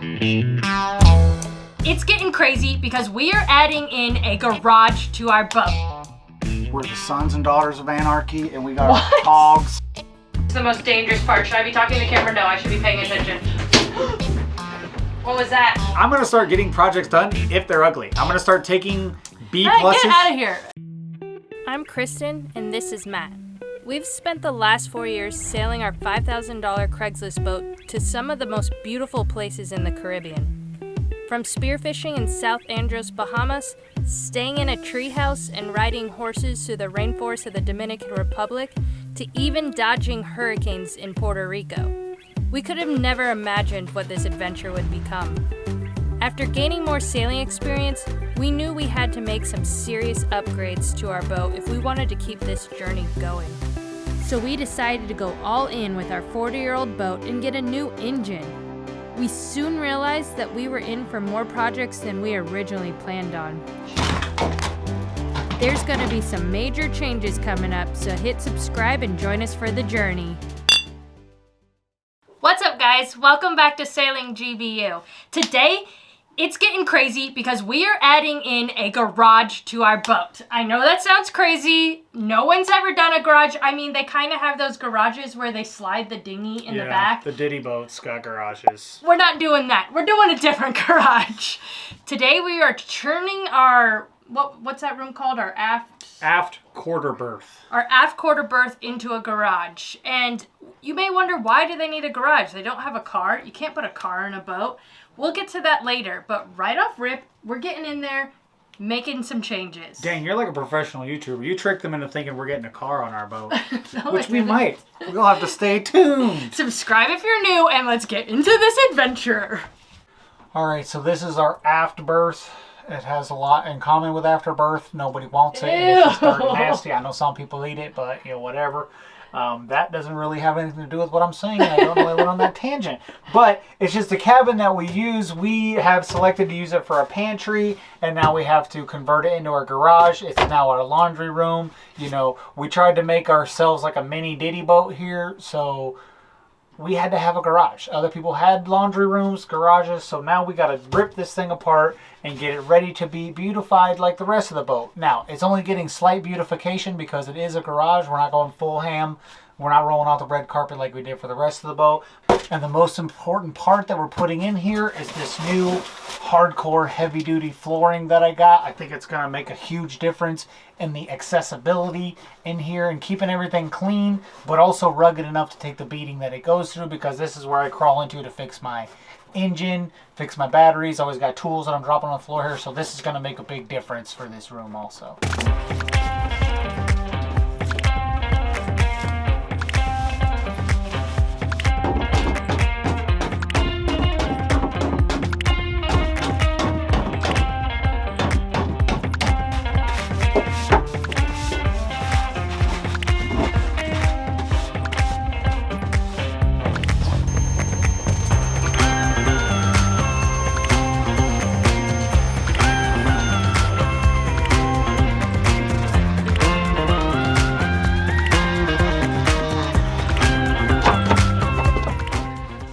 It's getting crazy because we are adding in a garage to our boat. We're the sons and daughters of anarchy, and we got our dogs. It's the most dangerous part. Should I be talking to the camera? No, I should be paying attention. What was that? I'm gonna start getting projects done if they're ugly. I'm gonna start taking B+. Hey, get out of here. I'm Kristen, and this is Matt. We've spent the last 4 years sailing our $5,000 Craigslist boat to some of the most beautiful places in the Caribbean. From spearfishing in South Andros, Bahamas, staying in a treehouse and riding horses through the rainforest of the Dominican Republic, to even dodging hurricanes in Puerto Rico. We could have never imagined what this adventure would become. After gaining more sailing experience, we knew we had to make some serious upgrades to our boat if we wanted to keep this journey going. So we decided to go all in with our 40-year-old boat and get a new engine. We soon realized that we were in for more projects than we originally planned on. There's gonna be some major changes coming up, so hit subscribe and join us for the journey. What's up, guys? Welcome back to Sailing GBU. Today, it's getting crazy because we are adding in a garage to our boat. I know that sounds crazy. No one's ever done a garage. I mean, they kind of have those garages where they slide the dinghy in the back. The Diddy boats got garages. We're not doing that. We're doing a different garage. Today, we are turning our, what's that room called? Our aft quarter berth. Our aft quarter berth into a garage. And you may wonder, why do they need a garage? They don't have a car. You can't put a car in a boat. We'll get to that later, but right off rip, we're getting in there, making some changes. Dang, you're like a professional YouTuber. You tricked them into thinking we're getting a car on our boat. No, which we might. We'll have to stay tuned. Subscribe if you're new, and let's get into this adventure. Alright, so this is our aft berth. It has a lot in common with afterbirth. Nobody wants it. It's just dirty and nasty. I know some people eat it, but you know, whatever. That doesn't really have anything to do with what I'm saying. I don't know why I went on that tangent. But it's just the cabin that we use. We have selected to use it for a pantry, and now we have to convert it into our garage. It's now our laundry room. You know, we tried to make ourselves like a mini Diddy boat here, so we had to have a garage. Other people had laundry rooms, garages, so now we got to rip this thing apart and get it ready to be beautified like the rest of the boat. Now, it's only getting slight beautification because it is a garage. We're not going full ham. We're not rolling out the red carpet like we did for the rest of the boat. And the most important part that we're putting in here is this new hardcore heavy-duty flooring that I got. I think it's going to make a huge difference in the accessibility in here and keeping everything clean, but also rugged enough to take the beating that it goes through, because this is where I crawl into to fix my engine, fix my batteries. I always got tools that I'm dropping on the floor here, so this is going to make a big difference for this room also.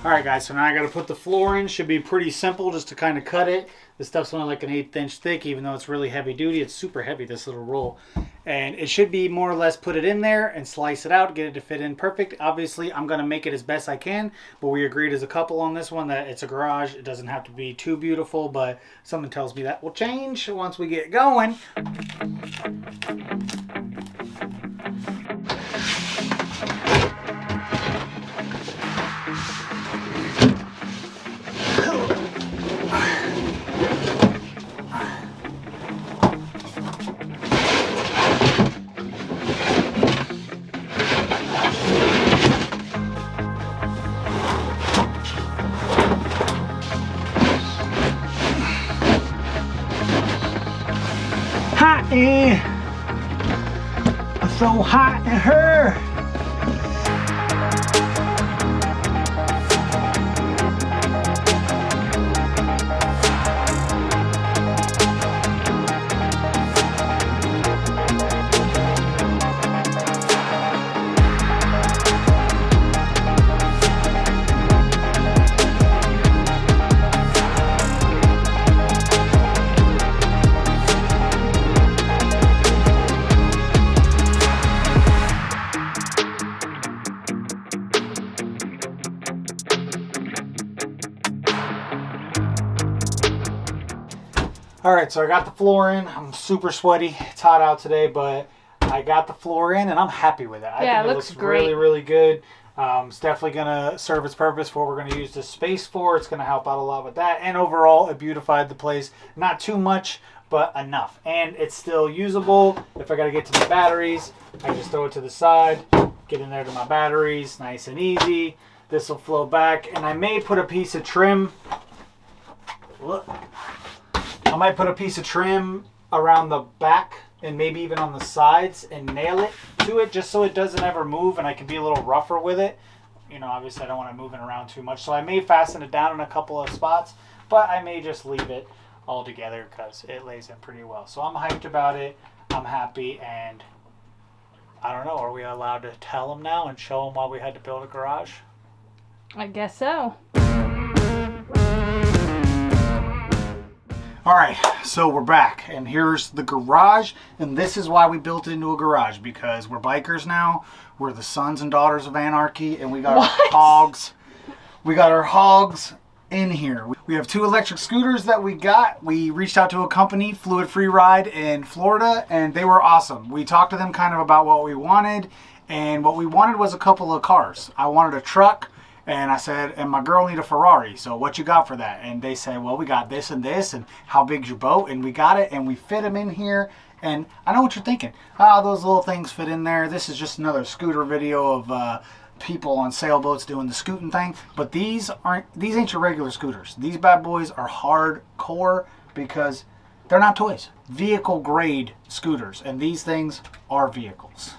Alright guys, so now I got to put the floor in. Should be pretty simple just to kind of cut it. This stuff's only like an 1/8 inch thick, even though it's really heavy duty. It's super heavy, this little roll. And it should be more or less put it in there and slice it out, get it to fit in perfect. Obviously, I'm going to make it as best I can, but we agreed as a couple on this one that it's a garage. It doesn't have to be too beautiful, but something tells me that will change once we get going. Hot in. So hot in her. All right, so I got the floor in. I'm super sweaty. It's hot out today, but I got the floor in and I'm happy with it. I think it looks great. really, really good. It's definitely going to serve its purpose for what we're going to use this space for. It's going to help out a lot with that. And overall, it beautified the place. Not too much, but enough. And it's still usable. If I got to get to the batteries, I just throw it to the side, get in there to my batteries, nice and easy. This will flow back. And I may put a piece of trim. Look. I might put a piece of trim around the back and maybe even on the sides and nail it to it just so it doesn't ever move and I can be a little rougher with it. You know, obviously I don't want to move it around too much. So I may fasten it down in a couple of spots, but I may just leave it all together because it lays in pretty well. So I'm hyped about it. I'm happy, and I don't know, are we allowed to tell them now and show them why we had to build a garage? I guess so. All right, so we're back, and here's the garage, and this is why we built it into a garage, because we're bikers now. We're the sons and daughters of anarchy, and we got our hogs. We got our hogs in here. We have 2 electric scooters that we got. We reached out to a company, Fluid Free Ride in Florida, and they were awesome. We talked to them kind of about what we wanted, and what we wanted was a couple of cars. I wanted a truck. And I said, and my girl need a Ferrari, so what you got for that? And they said, well, we got this, and how big's your boat? And we got it, and we fit them in here. And I know what you're thinking. Oh, those little things fit in there. This is just another scooter video of people on sailboats doing the scooting thing. But these ain't your regular scooters. These bad boys are hardcore because they're not toys. Vehicle grade scooters, and these things are vehicles.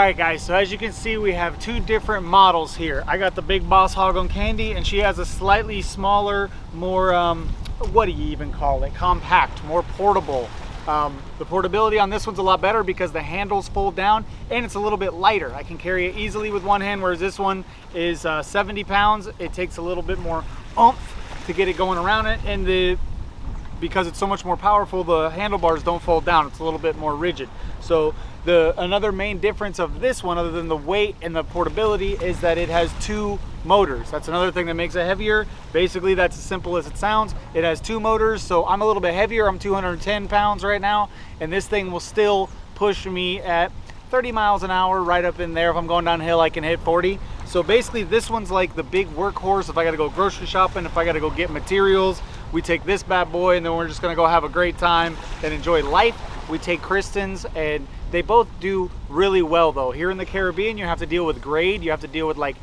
Alright guys, so as you can see, we have 2 different models here. I got the big boss hog on Candy, and she has a slightly smaller, more, what do you even call it? Compact, more portable. The portability on this one's a lot better because the handles fold down and it's a little bit lighter. I can carry it easily with one hand, whereas this one is 70 pounds. It takes a little bit more oomph to get it going around it, and because it's so much more powerful, the handlebars don't fold down. It's a little bit more rigid. So another main difference of this one, other than the weight and the portability, is that it has 2 motors. That's another thing that makes it heavier. Basically, that's as simple as it sounds. It has 2 motors, so I'm a little bit heavier. I'm 210 pounds right now, and this thing will still push me at 30 miles an hour right up in there. If I'm going downhill, I can hit 40. So basically, this one's like the big workhorse. If I gotta go grocery shopping, if I gotta go get materials, we take this bad boy, and then we're just gonna go have a great time and enjoy life. We take Kristen's, and they both do really well though. Here in the Caribbean, you have to deal with grade, you have to deal with like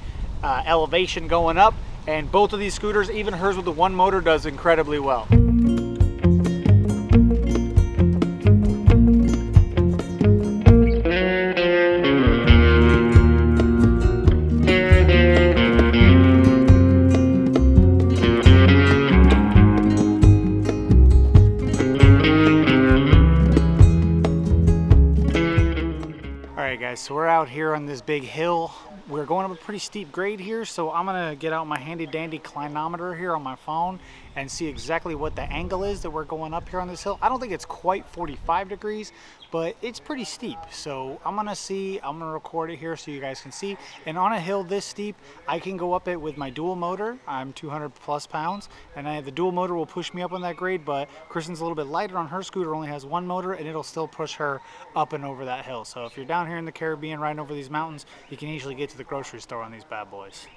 elevation going up, and both of these scooters, even hers with the 1 motor, does incredibly well. So we're out here on this big hill we're going up a pretty steep grade here, so I'm gonna get out my handy dandy clinometer here on my phone and see exactly what the angle is that we're going up here on this hill. I don't think it's quite 45 degrees, but it's pretty steep. So I'm gonna record it here so you guys can see. And on a hill this steep, I can go up it with my dual motor. I'm 200 plus pounds, and the dual motor will push me up on that grade, but Kristen's a little bit lighter on her scooter, only has one motor, and it'll still push her up and over that hill. So if you're down here in the Caribbean riding over these mountains, you can easily get to the grocery store on these bad boys.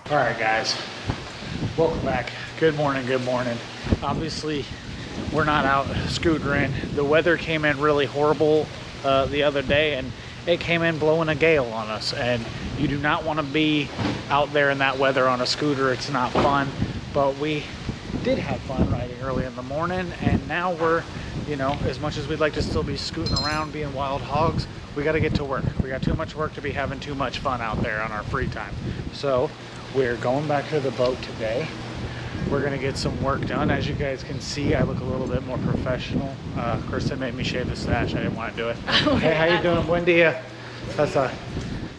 All right, guys, welcome back. Good morning, good morning. Obviously, we're not out scootering. The weather came in really horrible the other day, and it came in blowing a gale on us, and you do not want to be out there in that weather on a scooter. It's not fun, but we did have fun riding early in the morning, and now we're, you know, as much as we'd like to still be scooting around being wild hogs, we got to get to work. We got too much work to be having too much fun out there on our free time. So we're going back to the boat today. We're gonna get some work done. As you guys can see, I look a little bit more professional. Kristen made me shave the stash. I didn't want to do it. Hey, how you doing? Buen dia. That's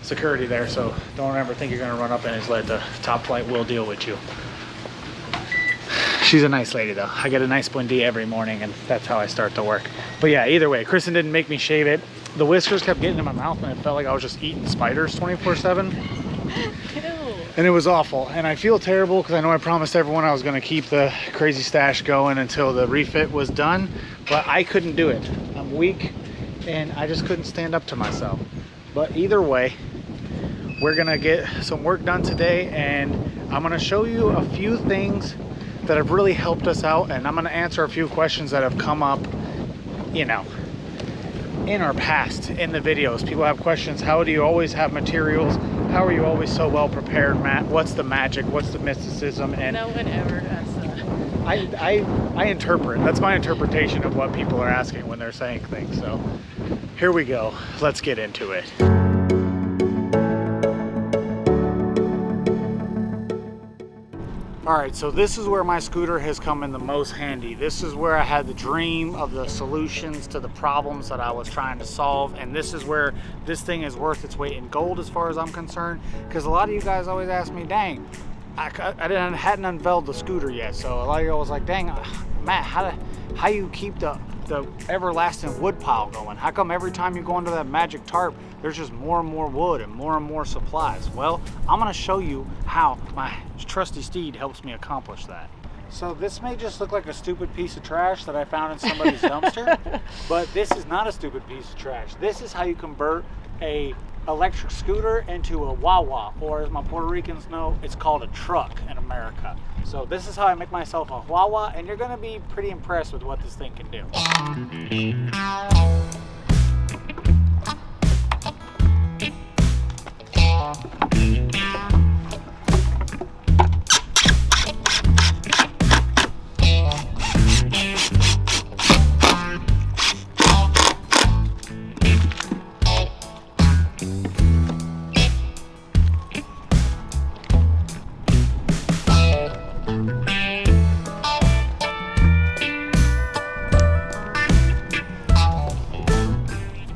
security there, so don't ever think you're gonna run up in his lead. The top flight will deal with you. She's a nice lady though. I get a nice buen dia every morning, and that's how I start to work. But yeah, either way, Kristen didn't make me shave it. The whiskers kept getting in my mouth, and it felt like I was just eating spiders 24/7. And it was awful, and I feel terrible because I know I promised everyone I was going to keep the crazy stash going until the refit was done, but I couldn't do it. I'm weak, and I just couldn't stand up to myself. But either way, we're going to get some work done today, and I'm going to show you a few things that have really helped us out, and I'm going to answer a few questions that have come up, you know, in our past in the videos. People have questions. How do you always have materials? How are you always so well prepared, Matt? What's the magic? What's the mysticism? And no one ever does that. I interpret. That's my interpretation of what people are asking when they're saying things. So here we go. Let's get into it. All right, so this is where my scooter has come in the most handy. This is where I had the dream of the solutions to the problems that I was trying to solve, and this is where this thing is worth its weight in gold as far as I'm concerned, because a lot of you guys always ask me, dang, I hadn't unveiled the scooter yet, so a lot of you was like, dang, Matt, how you keep the everlasting wood pile going? How come every time you go into that magic tarp, there's just more and more wood and more supplies? Well, I'm gonna show you how my trusty steed helps me accomplish that. So this may just look like a stupid piece of trash that I found in somebody's dumpster, but this is not a stupid piece of trash. This is how you convert a electric scooter into a Wawa, or as my Puerto Ricans know, it's called a truck in America. So this is how I make myself a Wawa, and you're gonna be pretty impressed with what this thing can do.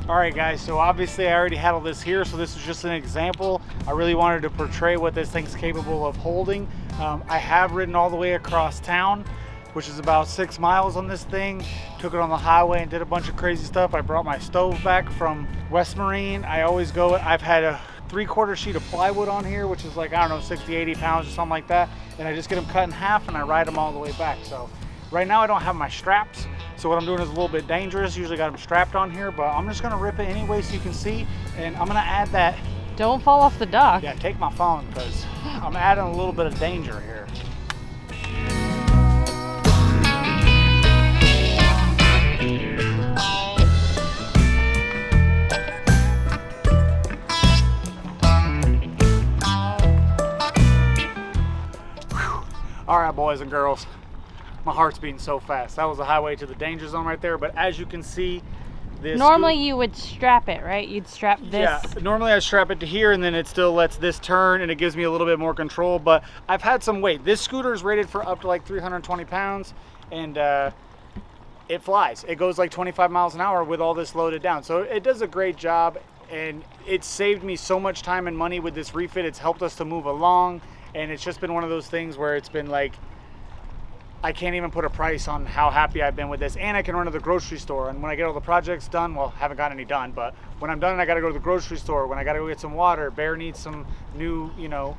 Alright guys, so obviously I already had all this here, so this is just an example. I really wanted to portray what this thing's capable of holding. I have ridden all the way across town, which is about 6 miles on this thing. Took it on the highway and did a bunch of crazy stuff. I brought my stove back from West Marine. I've had a 3/4 sheet of plywood on here, which is like, I don't know, 60, 80 pounds or something like that. And I just get them cut in half and I ride them all the way back. So right now I don't have my straps. So what I'm doing is a little bit dangerous. Usually got them strapped on here, but I'm just gonna rip it anyway so you can see. And I'm gonna add that. Don't fall off the dock. Yeah, take my phone because I'm adding a little bit of danger here. All right, boys and girls, my heart's beating so fast. That was the highway to the danger zone right there. But as you can see, this Normally you would strap it, right? You'd strap this. Yeah, normally I strap it to here and then it still lets this turn and it gives me a little bit more control. But I've had some weight. This scooter is rated for up to like 320 pounds and it flies. It goes like 25 miles an hour with all this loaded down. So it does a great job and it's saved me so much time and money with this refit. It's helped us to move along. And it's just been one of those things where it's been like, I can't even put a price on how happy I've been with this. And I can run to the grocery store. And when I get all the projects done, well, haven't got any done, but when I'm done and I gotta go to the grocery store, when I gotta go get some water, Bear needs some new, you know,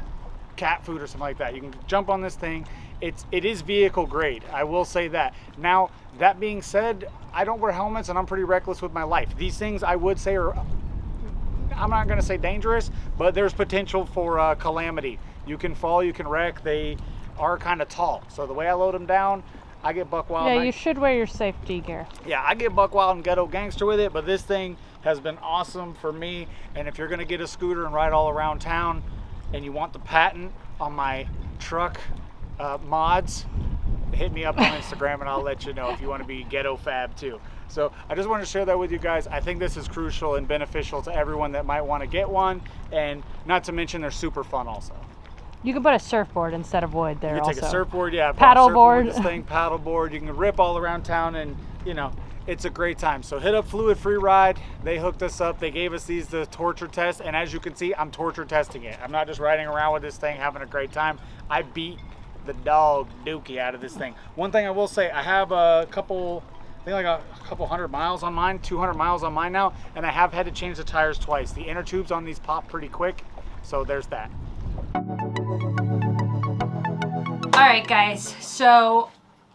cat food or something like that, you can jump on this thing. It is vehicle grade, I will say that. Now, that being said, I don't wear helmets and I'm pretty reckless with my life. These things I would say are, I'm not gonna say dangerous, but there's potential for calamity. You can fall, you can wreck. They are kind of tall. So the way I load them down, I get buck wild. Yeah, you should wear your safety gear. Yeah, I get buck wild and ghetto gangster with it, but this thing has been awesome for me. And if you're gonna get a scooter and ride all around town and you want the patent on my truck mods, hit me up on Instagram and I'll let you know if you want to be ghetto fab too. So I just wanted to share that with you guys. I think this is crucial and beneficial to everyone that might want to get one, and not to mention they're super fun also. You can put a surfboard instead of wood there. You can also take a surfboard, yeah, paddleboard. This thing, paddleboard. You can rip all around town, and you know it's a great time. So hit up Fluid Free Ride. They hooked us up. They gave us these to torture test, and as you can see, I'm torture testing it. I'm not just riding around with this thing having a great time. I beat the dog dookie out of this thing. One thing I will say, I have a couple, I think like a couple 100 miles on mine, 200 miles on mine now, and I have had to change the tires twice. The inner tubes on these pop pretty quick, so there's that. Alright guys, so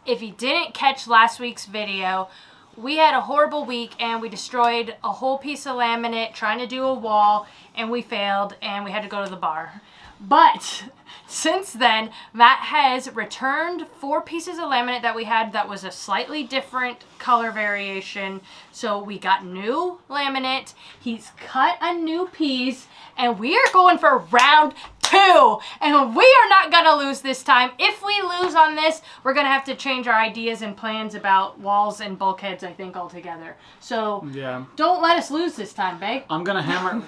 if you didn't catch last week's video, we had a horrible week and we destroyed a whole piece of laminate trying to do a wall and we failed and we had to go to the bar. But since then, Matt has returned 4 pieces of laminate that we had that was a slightly different color variation. So we got new laminate, he's cut a new piece, and we are going for round 2. And we are not gonna lose this time. If we lose on this, we're gonna have to change our ideas and plans about walls and bulkheads, I think, altogether. So yeah, don't let us lose this time, babe. I'm gonna hammer,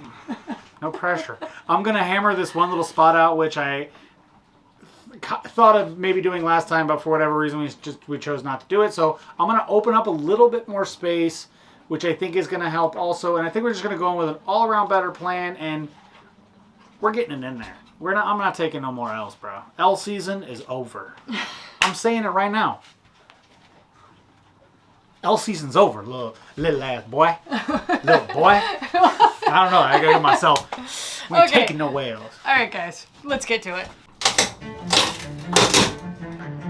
no pressure. I'm gonna hammer this one little spot out, which I thought of maybe doing last time, but for whatever reason we chose not to do it. So I'm gonna open up a little bit more space, which I think is gonna help also. And I think we're just gonna go in with an all-around better plan, and we're getting it in there. I'm not taking no more L's, bro. L season is over. I'm saying it right now. L season's over, little ass boy. Little boy. I don't know. I gotta get myself. We ain't taking no L's. All right, guys. Let's get to it.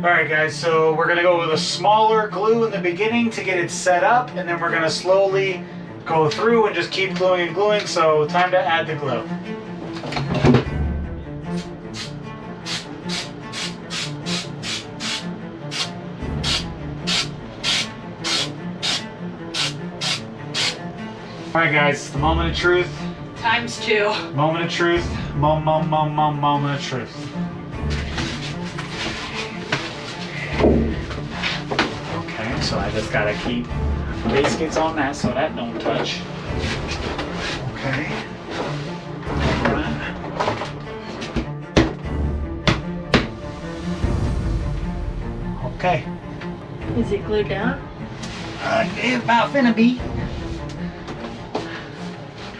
Alright guys, so we're going to go with a smaller glue in the beginning to get it set up, and then we're going to slowly go through and just keep gluing and gluing, so time to add the glue. Alright guys, the moment of truth. Times 2. Moment of truth. Moment of truth. Okay, so I just gotta keep baskets on that so that don't touch. Okay. Okay. Is it glued down? It's about finna be.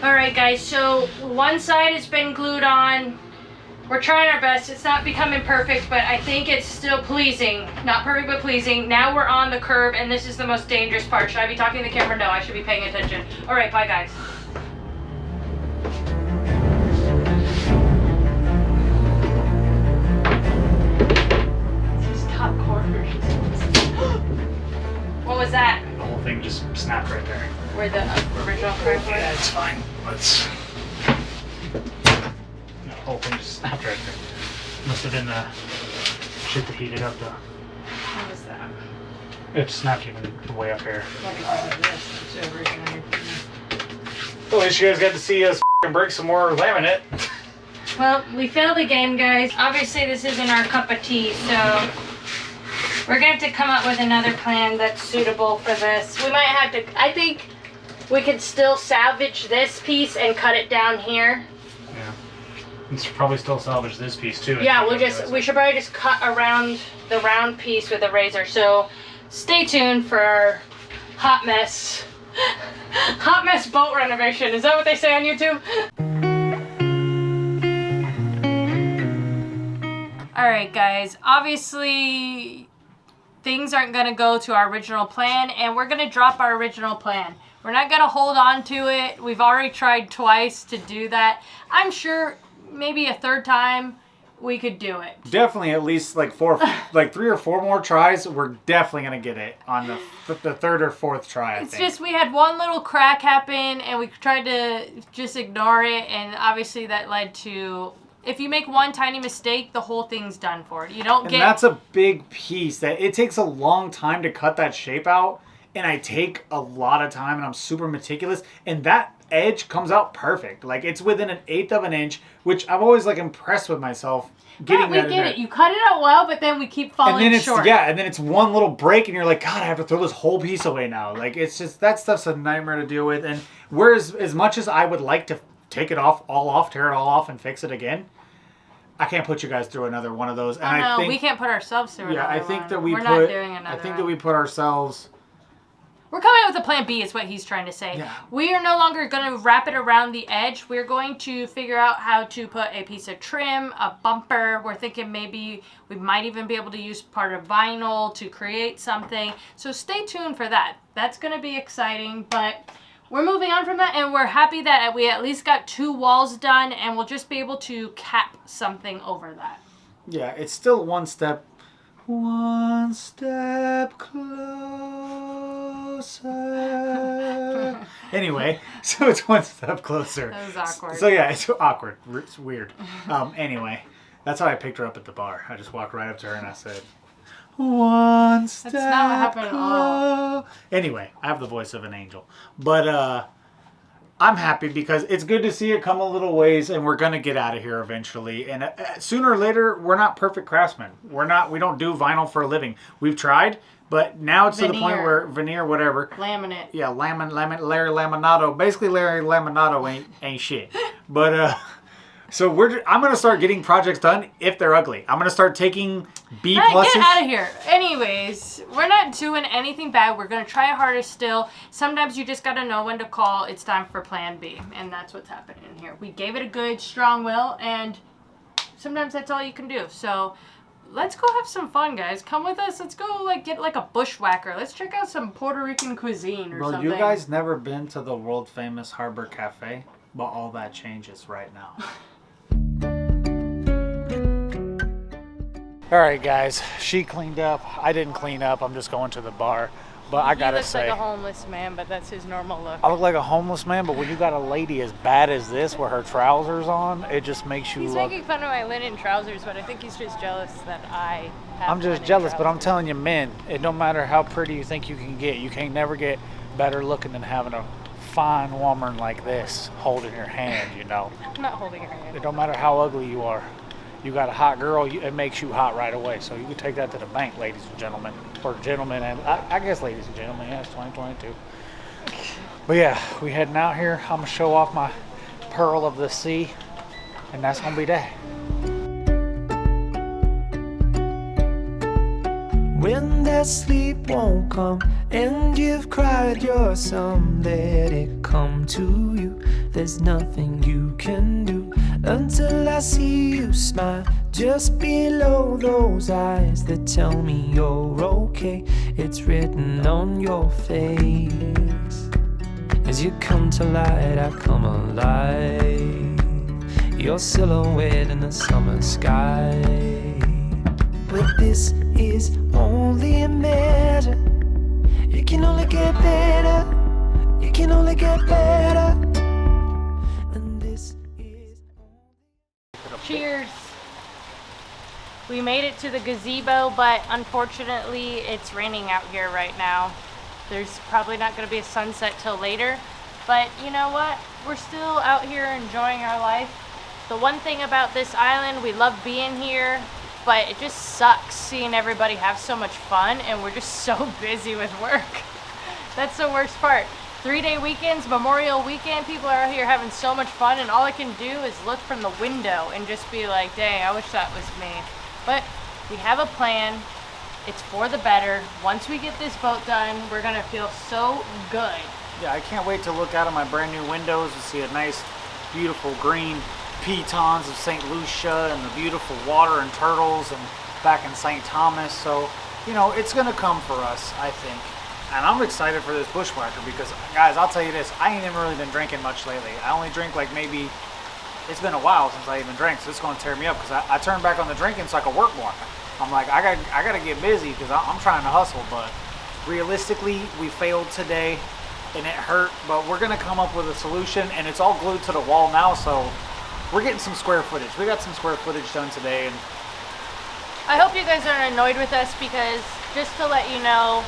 Alright guys, so one side has been glued on. We're trying our best. It's not becoming perfect, but I think it's still pleasing. Not perfect, but pleasing. Now we're on the curb, and this is the most dangerous part. Should I be talking to the camera? No, I should be paying attention. Alright, bye guys. This is top corner. What was that? thing just snapped right there. Where the original crack was? Yeah, it's fine. Let's. The whole thing just snapped right there. Must have been the shit that heated up though. What was that? It snapped even way up here. Let me grab this. It's over here. Well, at least you guys got to see us break some more laminate. Well, we failed again, guys. Obviously, this isn't our cup of tea, so we're going to have to come up with another plan that's suitable for this. We might have to, I think we could still salvage this piece and cut it down here. Yeah. We should probably still salvage this piece too. Yeah, we should probably just cut around the round piece with a razor. So stay tuned for our hot mess boat renovation. Is that what they say on YouTube? Alright guys, obviously things aren't going to go to our original plan, and we're going to drop our original plan. We're not going to hold on to it. We've already tried twice to do that. I'm sure maybe a third time we could do it. Definitely at least like 3 or 4 more tries. We're definitely going to get it on the third or fourth try, I think. It's just we had one little crack happen and we tried to just ignore it, and obviously that led to... If you make one tiny mistake, the whole thing's done for. You don't get... And that's a big piece. That it takes a long time to cut that shape out. And I take a lot of time and I'm super meticulous. And that edge comes out perfect. Like, it's within 1/8 of an inch, which I'm always like impressed with myself getting that in there. We get it. You cut it out well, but then we keep falling short. Yeah, and then it's one little break and you're like, God, I have to throw this whole piece away now. Like, it's just, that stuff's a nightmare to deal with. And whereas as much as I would like to take it off, tear it all off, and fix it again, I can't put you guys through another one of those. And I think we can't put ourselves through another one. Yeah, I think that we're not doing another I think one. that we put ourselves... We're coming up with a plan B is what he's trying to say. Yeah. We are no longer going to wrap it around the edge. We're going to figure out how to put a piece of trim, a bumper. We're thinking maybe we might even be able to use part of vinyl to create something. So stay tuned for that. That's going to be exciting, but we're moving on from that, and we're happy that we at least got 2 walls done, and we'll just be able to cap something over that. Yeah, it's still one step closer. Anyway, so it's one step closer. That was awkward. So yeah, it's awkward. It's weird. Anyway, that's how I picked her up at the bar. I just walked right up to her and I said, one step That's not what happened at all. Anyway, I have the voice of an angel. But I'm happy because it's good to see it come a little ways, and we're going to get out of here eventually. And sooner or later, we're not perfect craftsmen. We don't do vinyl for a living. We've tried, but now it's to the point where veneer, whatever. Laminate. Yeah, Larry Laminato. Basically, Larry Laminato ain't shit. But so I'm gonna start getting projects done if they're ugly. I'm gonna start taking B pluses. Get out of here. Anyways, we're not doing anything bad. We're gonna try harder still. Sometimes you just gotta know when to call. It's time for Plan B, and that's what's happening here. We gave it a good, strong will, and sometimes that's all you can do. So let's go have some fun, guys. Come with us. Let's go get a bushwhacker. Let's check out some Puerto Rican cuisine or something. Well, you guys never been to the world famous Harbor Cafe? But all that changes right now. All right, guys. She cleaned up. I didn't clean up. I'm just going to the bar. But I gotta say, he looks like a homeless man, but that's his normal look. I look like a homeless man, but when you got a lady as bad as this with her trousers on, it just makes you He's look... making fun of my linen trousers, but I think he's just jealous that I have I'm just jealous, but I'm telling you, men, it don't matter how pretty you think you can get. You can't never get better looking than having a fine woman like this holding your hand, you know. I'm not holding her hand. It don't matter how ugly you are. You got a hot girl, it makes you hot right away. So you can take that to the bank, ladies and gentlemen. Or gentlemen, and I guess ladies and gentlemen, yeah, it's 2022. But yeah, we heading out here. I'm going to show off my pearl of the sea, and that's going to be that. When that sleep won't come and you've cried your sum, let it come to you. There's nothing you can do until I see you smile just below those eyes that tell me you're okay. It's written on your face. As you come to light, I come alive. Your silhouette in the summer sky. But this is only a measure. It can only get better. You can only get better. And this is. Cheers. We made it to the gazebo, but unfortunately it's raining out here right now. There's probably not going to be a sunset till later, but you know what? We're still out here enjoying our life. The one thing about this island, we love being here, but it just sucks seeing everybody have so much fun and we're just so busy with work. That's the worst part. 3-day weekends, Memorial Weekend, people are out here having so much fun, and all I can do is look from the window and just be like, dang, I wish that was me. But we have a plan. It's for the better. Once we get this boat done, we're gonna feel so good. Yeah, I can't wait to look out of my brand new windows and see a nice, beautiful green pitons of St. Lucia and the beautiful water and turtles and back in St. Thomas. So, you know, it's gonna come for us, I think. And I'm excited for this bushwhacker because, guys, I'll tell you this, I ain't even really been drinking much lately. I only drink like maybe, it's been a while since I even drank, so it's going to tear me up because I turned back on the drinking so I could work more. I'm like, I got to get busy because I'm trying to hustle, but realistically, we failed today and it hurt, but we're going to come up with a solution, and it's all glued to the wall now, so we're getting some square footage. We got some square footage done today. And I hope you guys aren't annoyed with us because, just to let you know,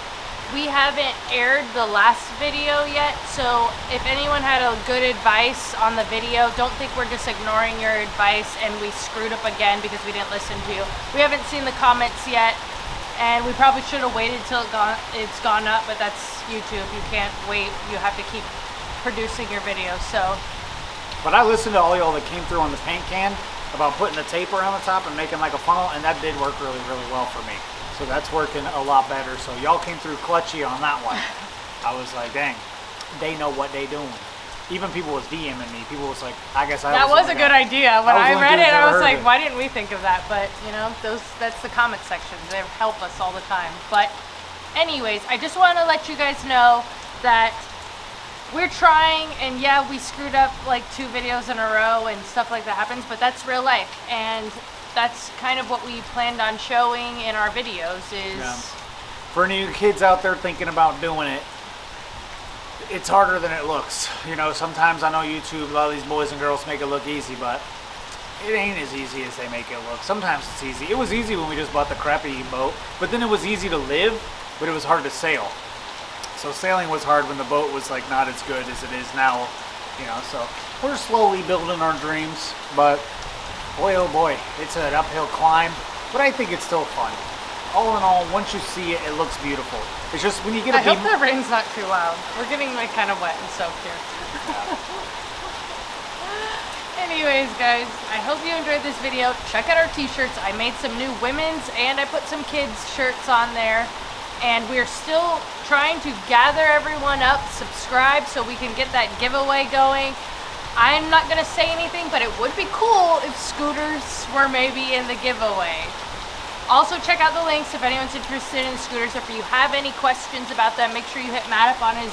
we haven't aired the last video yet, so if anyone had a good advice on the video, don't think we're just ignoring your advice and we screwed up again because we didn't listen to you. We haven't seen the comments yet, and we probably should have waited till it's gone up, but that's YouTube. You can't wait. You have to keep producing your videos. So. But I listened to all y'all that came through on the paint can about putting the tape around the top and making like a funnel, and that did work really, really well for me. So that's working a lot better. So y'all came through clutchy on that one. I was like, dang, they know what they doing. Even people was DMing me. People was like, I guess that was a good idea. When I read it, I was like, why didn't we think of that? But you know, that's the comment section. They help us all the time. But anyways, I just want to let you guys know that we're trying, and yeah, we screwed up like 2 videos in a row and stuff like that happens, but that's real life. And that's kind of what we planned on showing in our videos is... Yeah. For any kids out there thinking about doing it, it's harder than it looks. You know, sometimes I know YouTube, a lot of these boys and girls make it look easy, but it ain't as easy as they make it look. Sometimes it's easy. It was easy when we just bought the crappy boat, but then it was easy to live, but it was hard to sail. So sailing was hard when the boat was like not as good as it is now, you know, so we're slowly building our dreams, but boy, oh boy, it's an uphill climb, but I think it's still fun. All in all, once you see it, it looks beautiful. It's just when you get I hope the rain's not too loud. We're getting like kind of wet and soaked here. Anyways, guys, I hope you enjoyed this video. Check out our t-shirts. I made some new women's and I put some kids' shirts on there. And we're still trying to gather everyone up, subscribe so we can get that giveaway going. I'm not going to say anything, but it would be cool if scooters were maybe in the giveaway. Also, check out the links if anyone's interested in scooters. If you have any questions about them, make sure you hit Matt up on his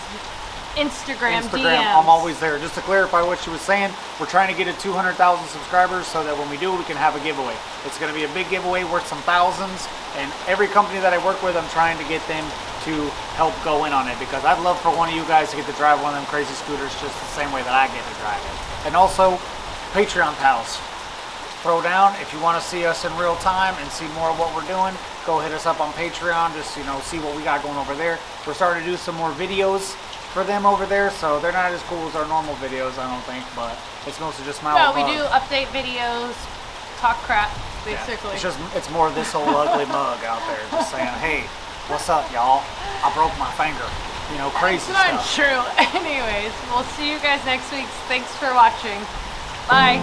Instagram DMs. I'm always there. Just to clarify what she was saying, we're trying to get to 200,000 subscribers so that when we do, we can have a giveaway. It's going to be a big giveaway worth some thousands, and every company that I work with, I'm trying to get them to help go in on it, because I'd love for one of you guys to get to drive one of them crazy scooters just the same way that I get to drive it. And also, Patreon pals, throw down if you want to see us in real time and see more of what we're doing. Go hit us up on Patreon, just, you know, see what we got going over there. We're starting to do some more videos for them over there, so they're not as cool as our normal videos, I don't think, but it's mostly just my No, we do update videos, talk crap, basically. Yeah, it's more this old ugly mug out there just saying, hey, what's up, y'all? I broke my finger. You know, crazy stuff. It's not true. Anyways, we'll see you guys next week. Thanks for watching. Bye.